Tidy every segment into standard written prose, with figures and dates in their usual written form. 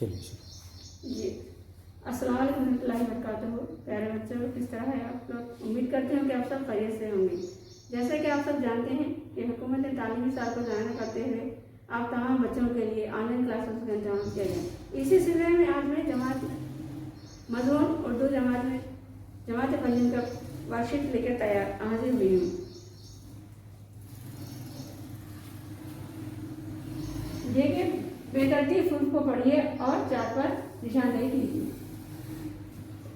चलिए जी, अस्सलाम वालेकुम रहमतुल्लाहि व बरकातहू। प्यारे बच्चों, किस तरह है आप लोग? उम्मीद करते हैं कि आप सब खैरियत से होंगे। जैसे कि आप सब जानते हैं कि हुकूमत ने तालीमी साल को जारी करते हुए आप तमाम बच्चों के लिए ऑनलाइन क्लासेस का इंतजाम किया गया। इसी सिलसिले में आज मैं जमात मज़मून उर्दू जमात पंजीम का वर्कशीट लेकर तैयार हाजिर हुई हूँ। देखिए, बेतरतीब हर्फ को पढ़िए और चार्ट पर निशानदेही कीजिए।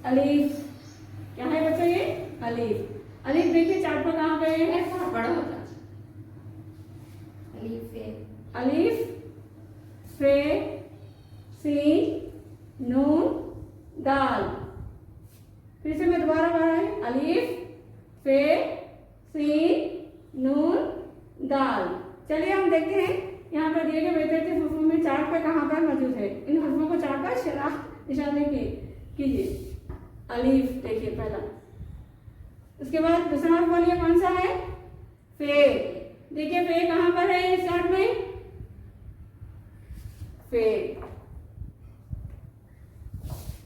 अलीफ, क्या है बच्चों ये? अलीफ। अलीफ देखिए चार्ट पर कहाँ पे है? थोड़ा बड़ा होता है। अलीफ, फे, सीन, नून, दाल। फिर से मैं दोबारा पढ़ रही हूँ। अलीफ, फे, सीन, नून, दाल। चलिए हम देखते हैं यहाँ पर दिए गए बेतरतीब हर्फों में चार्ट पर कहाँ पर मौजूद है। इन हर्फों को चार्ट पर शनाख्त निशानदेही कीजिए। अलीफ देखिए पहला, उसके बाद दूसरा हर्फ बोलिए कौन सा है? फे। देखिए फे कहाँ पर है इस चार्ट में? फे।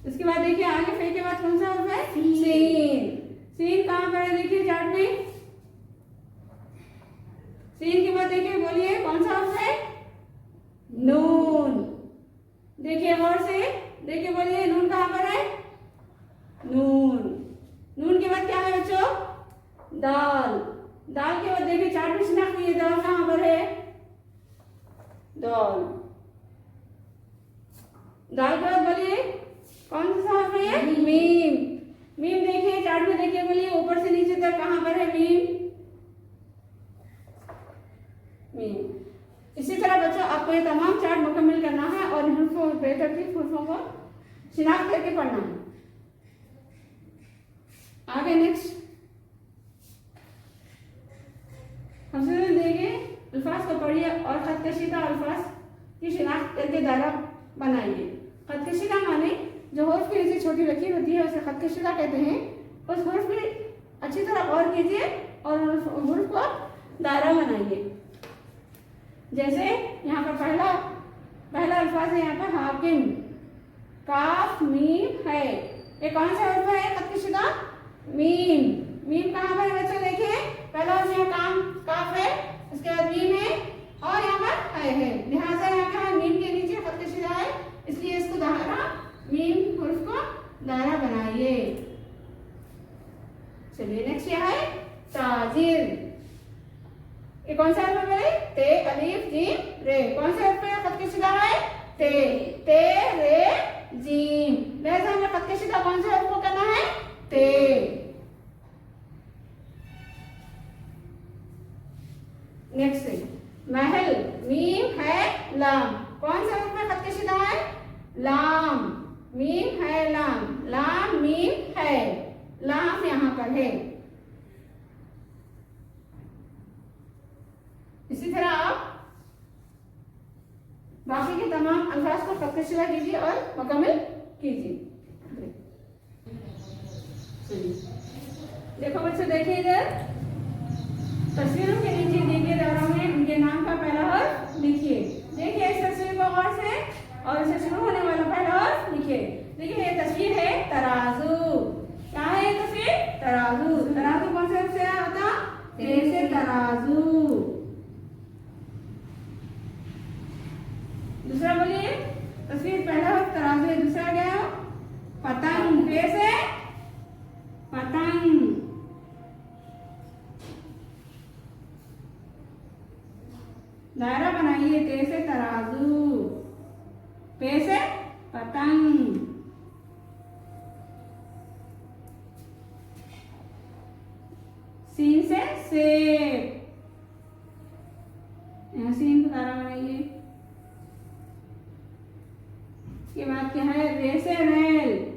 उसके बाद देखिए आगे फे के बाद कौन सा हर्फ है? सीन। सीन कहाँ पर है देखिए चार्ट में? सीन के बाद देखिए बोलिए कौन सा हर्फ है? नून। देखिए गौर से देखिए, बोलिए नून कहाँ पर है? नून। नून के बाद क्या है बच्चों? दाल। दाल के बाद देखिए चार्ट में शिनाख्त कीजिए, दाल कहाँ पर है? दाल। दाल के बाद बोलिए कौन सा हर्फ है? मीम। मीम देखिए चार्ट में देखिए, बोलिए ऊपर से नीचे तक कहाँ पर है मीम? मीम। इसी तरह बच्चों आपको ये तमाम चार्ट मुकम्मल करना है और बेतरतीब हर्फों को शिनाख्त करके पढ़ना है। आगे नेक्स्ट हमसे देंगे अल्फाज को पढ़िए और खतकशीदा अल्फाज की शिनाख्त करके दायरा बनाइए। खतकशीदा माने जो हर्फ के नीचे छोटी लकीर होती है उसे खतकशीदा कहते हैं। उस हर्फ की अच्छी तरह गौर कीजिए और हर्फ को दायरा बनाइए। जैसे यहाँ पर पहला अल्फाज है यहाँ पर हाकिम। काफ मीम है, ये कौन सा हर्फ है खतकशीदा? मीम। मीम कहाँ पर है बच्चों? देखिए पहला यहाँ काफ है, उसके बाद मीम है और यहाँ पर है। लिहाजा यहाँ का मीम के नीचे खतकशीदा है, इसलिए इसको दायरा मीम हर्फ को दायरा बनाइए। चलिए नेक्स्ट क्या है? ताजिर। ये कौन सा हर्फ है? ते, अलीफ, जीम, रे। कौन सा हर्फ है खतकशीदा है? ते। ते, रे, जीम। लिहाजा हमें खतकशीदा कौन से हर्फ को करना है? ते। नेक्स्ट है महल। मीम है लाम। कौन सा हर्फ में खतकशीदा है? लाम। मीम है लाम, लाम मीम है, लाम यहाँ पर है। इसी तरह आप बाकी के तमाम अल्फाज को खतकशीदा कीजिए और मुकम्मल कीजिए। देखो बच्चों, देखिए इधर तस्वीरों के नीचे देखिए दायरों में उनके नाम का पहला हर्फ लिखिए। देखिए इस तस्वीर को गौर से और इसे शुरू होने वाला पहला हर्फ लिखिए। देखिए ये तस्वीर है तराजू। क्या है ये तस्वीर? तराजू। तराजू कौन से हर्फ से होता? ते से तराजू। दूसरा बोलिए, तस्वीर पहला हर्फ तराजू है, दूसरा क्या है? पतंग। पे से पतंग। दायरा बनाइए। ते से तराजू, पे से पतंग। सीन से सेब। यहाँ सीन का दायरा बनाइए। इसके बाद क्या है? रे से रेल।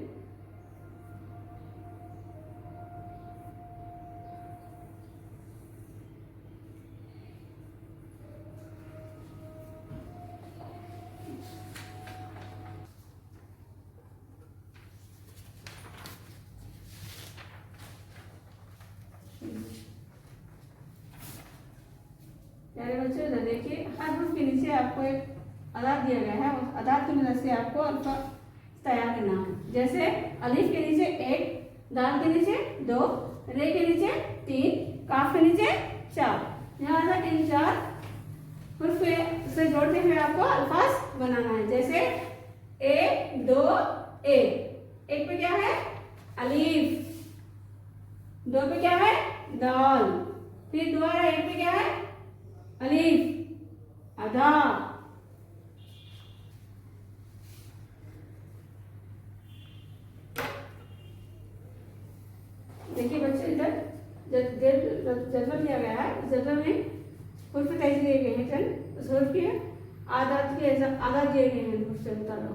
प्यारे बच्चों देखिए हर हर्फ के नीचे आपको एक अदाद दिया गया है, उस अदाद की मदद से आपको अल्फाज तैयार करना है। जैसे अलिफ के नीचे 1, दाल के नीचे 2, रे के नीचे 3, काफ के नीचे 4। यहाँ तक इन 4 हुर्फ से जोड़ते हुए आपको अल्फाज बनाना है। जैसे 1 2 1, 1 पे क्या है अलीफ, 2 पे क्या है दाल, फिर दोबारा 1 पे क्या है अलीफ अदा। देखिए बच्चे इधर जज्बा दिया गया है, जज्बा में हुर्फ कैसे दिए गए हैं, चल उस हुर्फ के आदत दिए गए हैं हुर्फ से बता दो।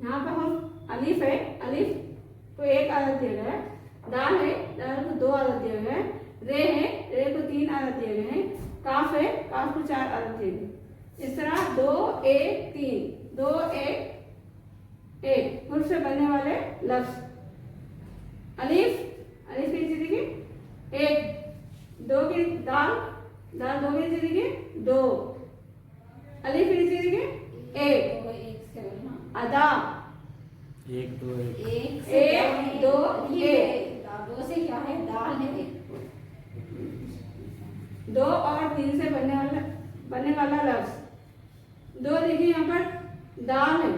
यहाँ पर हम अलीफ है, अलीफ को 1 आदत दिया गया है, दाल है, दाल को 2 आदत दिए गए हैं, रे है, रे को 3 आदत दिए गए हैं, काफ है, काफ को 4 आदत दिए गए। इस तरह 2 1 3 2 1 1 हुर्फ से बनने वाले लफ्ज। अलीफ, अलीफ के नीचे देखिए 1, 2 की दाल, दाल 2 के नीचे देखिए 2, अलीफ के नीचे देखिए 1 अदा 1 2 1 1 2 1 2 से क्या है दाल है, 2 और 3 से बनने वाला लफ्ज। 2 देखिए यहाँ पर दाल है,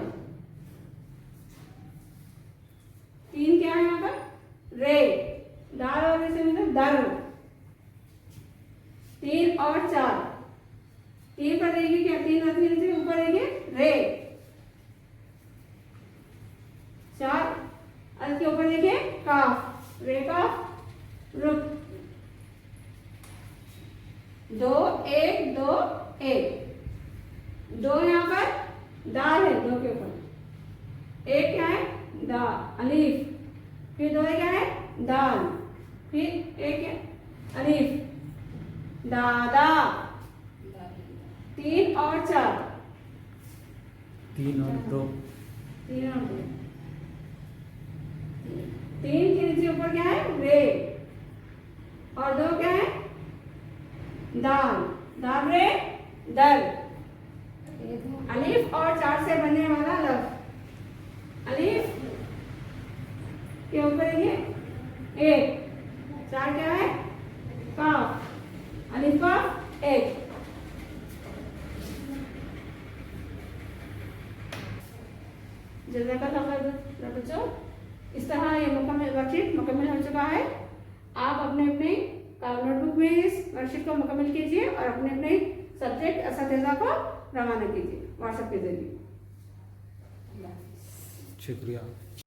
3 क्या है यहाँ पर रे, दाल और रे से मतलब दर। 3 और 4, 3 पर देखिए क्या 3 और 3 से ऊपर देखिए रे, 4 और के ऊपर देखिए काफ, रे काफ रुक। 2 1 2 1, 2 यहाँ पर दाल है, 2 के ऊपर 1 क्या है दा अलीफ, फिर 2 क्या है दाल, फिर 1 है अलीफ दादा। 3 और 4 3 और 2 3 और 2, 3 के नीचे ऊपर क्या है रे, और 2 क्या है दाल, दाल रे दर। अलीफ और 4 से बनने वाला लफ्ज। अलीफ के ऊपर ये 1, 4 क्या है काफ, अलीफ का 1। जज़ाकल्लाह खैर बच्चों, इस तरह ये वर्कशीट मुकम्मल हो चुका है। आप अपने अपने नोटबुक में इस वर्कशीट को मुकम्मल कीजिए और अपने अपने सब्जेक्ट असातिज़ा को रवाना कीजिए व्हाट्सएप के जरिए। शुक्रिया।